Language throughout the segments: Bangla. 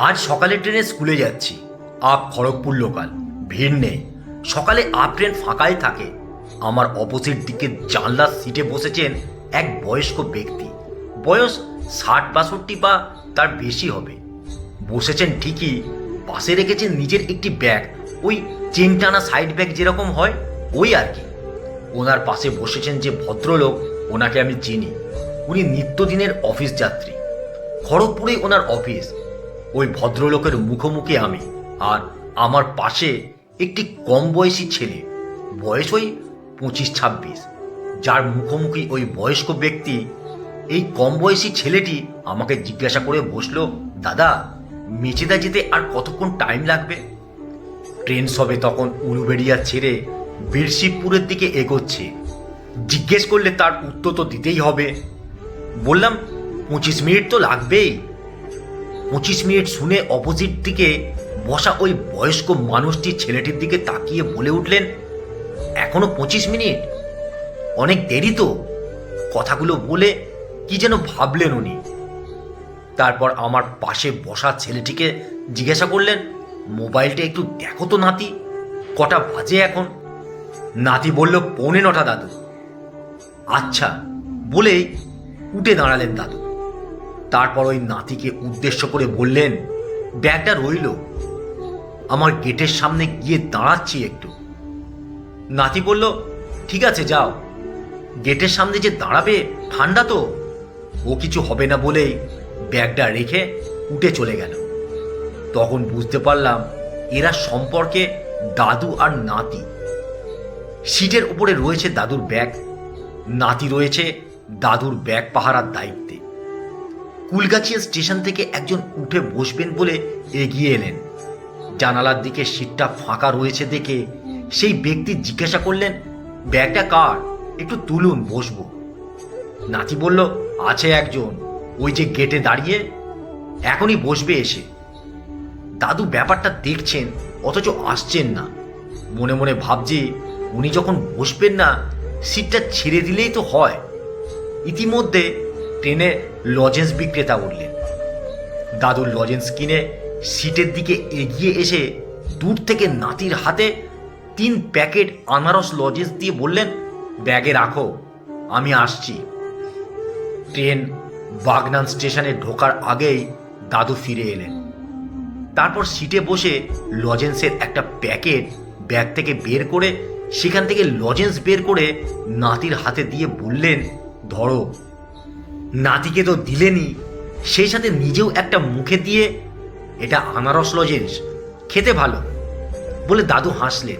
আজ সকালে ট্রেনে স্কুলে যাচ্ছি। আপ খড়গপুর লোকাল, ভিড় নেই। সকালে আপ ট্রেন ফাঁকাই থাকে। আমার অপোজিট দিকে জানলার সিটে বসেছেন এক বয়স্ক ব্যক্তি। বয়স 60-62 বা তার বেশি হবে। বসেছেন ঠিকই, পাশে রেখেছেন নিজের একটি ব্যাগ, ওই চেন টানা সাইড ব্যাগ যেরকম হয় ওই আর কি। ওনার পাশে বসেছেন যে ভদ্রলোক, ওনাকে আমি চিনি। উনি নিত্যদিনের অফিস যাত্রী। খড়গপুরেই ওনার অফিস। ওই ভদ্রলোকের মুখোমুখি আমি, আর আমার পাশে একটি কম বয়সী ছেলে, বয়স ওই 25-26, যার মুখোমুখি ওই বয়স্ক ব্যক্তি। এই কম বয়সী ছেলেটি আমাকে জিজ্ঞাসা করে বসলো, দাদা, মেচেদা যেতে আর কতক্ষণ টাইম লাগবে? ট্রেন সবে তখন উলুবেড়িয়া ছেড়ে বীরশিবপুরের দিকে এগোচ্ছে। জিজ্ঞেস করলে তার উত্তর তো দিতেই হবে। বললাম, 25 মিনিট তো লাগবেই। 25 মিনিট শুনে অপোজিট দিকে বসা ওই বয়স্ক মানুষটি ছেলেটির দিকে তাকিয়ে বলে উঠলেন, এখনো 25 মিনিট? অনেক দেরি তো। কথাগুলো বলে কি যেন ভাবলেন উনি। তারপর আমার পাশে বসা ছেলেটিকে জিজ্ঞাসা করলেন, মোবাইলটা একটু দেখো তো নাতি, কটা বাজে এখন? নাতি বলল, 9:45 দাদু। আচ্ছা বলেই উঠে দাঁড়ালেন দাদু। তারপর ওই নাতিকে উদ্দেশ্য করে বললেন, ব্যাগটা রইল, আমার গেটের সামনে গিয়ে দাঁড়াচ্ছি একটু। নাতি বলল, ঠিক আছে যাও। গেটের সামনে যে দাঁড়াবে, ঠান্ডা তো, ও কিছু হবে না বলেই ব্যাগটা রেখে উঠে চলে গেল। তখন বুঝতে পারলাম এরা সম্পর্কে দাদু আর নাতি। সিটের উপরে রয়েছে দাদুর ব্যাগ, নাতি রয়েছে দাদুর ব্যাগ পাহারার দায়িত্বে। কুলগাছিয়া স্টেশন থেকে একজন উঠে বসবেন বলে এগিয়ে এলেন। জানালার দিকে সিটটা ফাঁকা রয়েছে দেখে সেই ব্যক্তি জিজ্ঞাসা করলেন, ব্যাগটা কার, একটু তুলুন, বসবো। নাতি বলল, আছে একজন, ওই যে গেটে দাঁড়িয়ে, এখনই বসবে এসে। দাদু ব্যাপারটা দেখছেন অথচ আসছেন না। মনে মনে ভাবছি, উনি যখন বসবেন না, সিটটা ছেড়ে দিলেই তো হয়। ইতিমধ্যে ট্রেনে লজেন্স বিক্রেতা উঠলেন। দাদুর লজেন্স কিনে সিটের দিকে এগিয়ে এসে দূর থেকে নাতির হাতে 3 প্যাকেট আনারস লজেন্স দিয়ে বললেন, ব্যাগে রাখো, আমি আসছি। ট্রেন বাগনান স্টেশনে ঢোকার আগেই দাদু ফিরে এলেন। তারপর সিটে বসে লজেন্সের একটা প্যাকেট ব্যাগ থেকে বের করে সেখান থেকে লজেন্স বের করে নাতির হাতে দিয়ে বললেন, ধরো। নাতিকে তো দিলেনই, সেই সাথে নিজেও একটা মুখে দিয়ে, এটা আনারস লজেন্স, খেতে ভালো, বলে দাদু হাসলেন।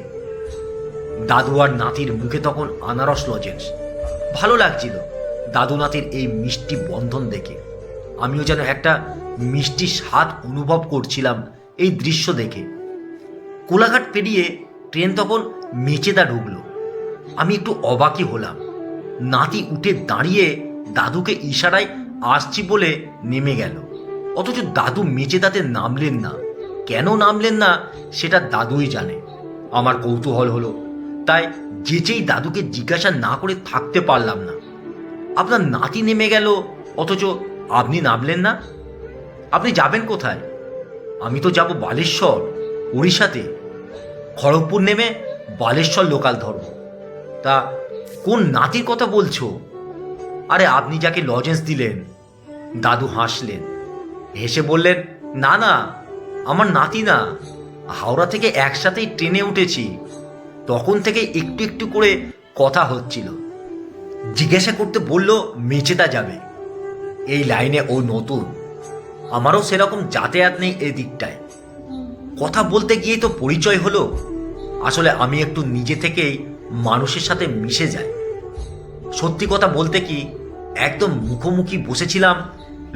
দাদু আর নাতির মুখে তখন আনারস লজেন্স। ভালো লাগছিল দাদু নাতির এই মিষ্টি বন্ধন দেখে। আমিও যেন একটা মিষ্টি স্বাদ অনুভব করছিলাম এই দৃশ্য দেখে। কোলাঘাট পেরিয়ে ট্রেন তখন মেচেদা ঢুকলো। আমি একটু অবাকই হলাম। নাতি উঠে দাঁড়িয়ে দাদুকে ইশারায় আসছি বলে নেমে গেল, অথচ দাদু মেচেদাতে নামলেন না। কেন নামলেন না সেটা দাদুই জানে। আমার কৌতূহল হলো, তাই যেচেই দাদুকে জিজ্ঞাসা না করে থাকতে পারলাম না, আপনার নাতি নেমে গেল অথচ আপনি নামলেন না? আপনি যাবেন কোথায়? আমি তো যাব বালেশ্বর, উড়িষ্যাতে। খড়গপুর নেমে বালেশ্বর লোকাল ধরব। তা কোন নাতির কথা বলছো? আরে আপনি যাকে লজেন্স দিলেন। দাদু হাসলেন, হেসে বললেন, না না, আমার নাতি না। হাওড়া থেকে একসাথেই ট্রেনে উঠেছি, তখন থেকে একটু একটু করে কথা হচ্ছিল। জিজ্ঞাসা করতে বলল মেচেদা যাবে, এই লাইনে ও নতুন, আমারও সেরকম যাতায়াত নেই এই দিকটায়। কথা বলতে গিয়ে তো পরিচয় হলো। আসলে আমি একটু নিজে থেকেই মানুষের সাথে মিশে যাই। সত্যি কথা বলতে কি, একদম মুখোমুখি বসেছিলাম,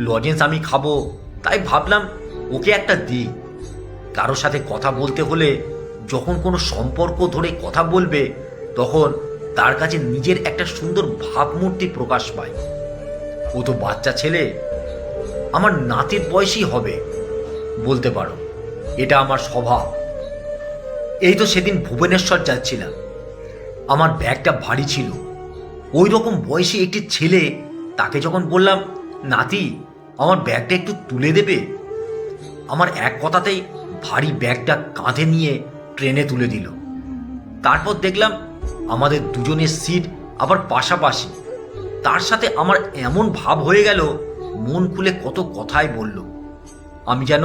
লজেন্স আমি খাবো, তাই ভাবলাম ওকে একটা দিই। কারোর সাথে কথা বলতে হলে যখন কোনো সম্পর্ক ধরে কথা বলবে, তখন তার কাছে নিজের একটা সুন্দর ভাবমূর্তি প্রকাশ পায়। ও তো বাচ্চা ছেলে, আমার নাতির বয়সী হবে বলতে পারো। এটা আমার স্বভাব। এই তো সেদিন ভুবনেশ্বর যাচ্ছিলাম, আমার ব্যাগটা ভারী ছিল। ওই রকম বয়সী একটি ছেলে, তাকে যখন বললাম, নাতি আমার ব্যাগটা একটু তুলে দেবে, আমার এক কথাতেই ভারী ব্যাগটা কাঁধে নিয়ে ট্রেনে তুলে দিল। তারপর দেখলাম আমাদের দুজনের সিট আবার পাশাপাশি। তার সাথে আমার এমন ভাব হয়ে গেল, মন খুলে কত কথাই বলল। আমি যেন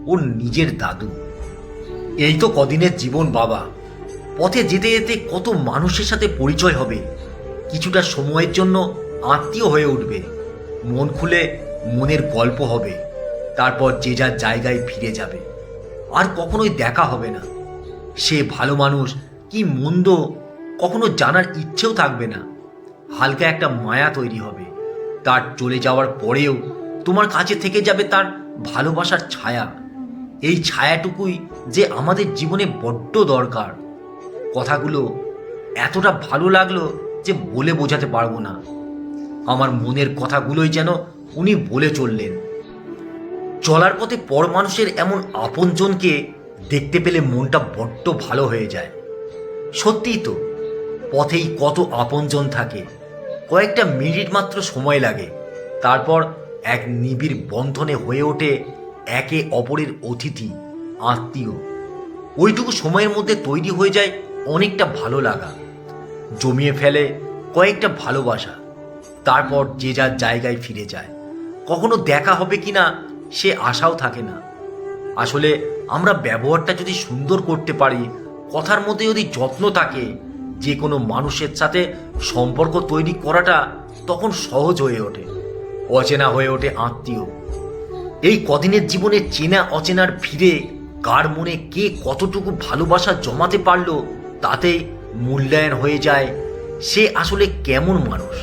ওর নিজের দাদু। এই তো কদিনের জীবন বাবা, পথে যেতে যেতে কত মানুষের সাথে পরিচয় হবে, কিছুটা সময়ের জন্য আত্মীয় হয়ে উঠবে, মন খুলে মনের গল্প হবে, তারপর যে যার জায়গায় ফিরে যাবে। আর কখনোই দেখা হবে না। সে ভালো মানুষ কি মন্দ কখনো জানার ইচ্ছেও থাকবে না। হালকা একটা মায়া তৈরি হবে। তার চলে যাওয়ার পরেও তোমার কাছে থেকে যাবে তার ভালোবাসার ছায়া। এই ছায়াটুকুই যে আমাদের জীবনে বড্ড দরকার। কথাগুলো এতটা ভালো লাগলো যে বলে বোঝাতে পারবো না। আমার মনের কথাগুলোই যেন উনি বলে চললেন। চলার পথে পর মানুষের এমন আপনজনকে দেখতে পেলে মনটা বড্ড ভালো হয়ে যায়। সত্যিই তো, পথেই কত আপনজন থাকে। কয়েকটা মিনিট মাত্র সময় লাগে, তারপর এক নিবিড় বন্ধনে হয়ে ওঠে একে অপরের অতিথি, আত্মীয়। ওইটুকু সময়ের মধ্যে তৈরি হয়ে যায় অনেকটা ভালো লাগা, জমিয়ে ফেলে কয়েকটা ভালোবাসা। তারপর যে যার জায়গায় ফিরে যায়। কখনো দেখা হবে কিনা সে আশাও থাকে না। আসলে আমরা ব্যবহারটা যদি সুন্দর করতে পারি, কথার মধ্যে যদি যত্ন থাকে, যে কোনো মানুষের সাথে সম্পর্ক তৈরি করাটা তখন সহজ হয়ে ওঠে, অচেনা হয়ে ওঠে আত্মীয়। এই কদিনের জীবনে চেনা অচেনার ফিরে কার মনে কে কতটুকু ভালোবাসা জমাতে পারলো, তাতে মূল্যায়ন হয়ে যায় সে আসলে কেমন মানুষ।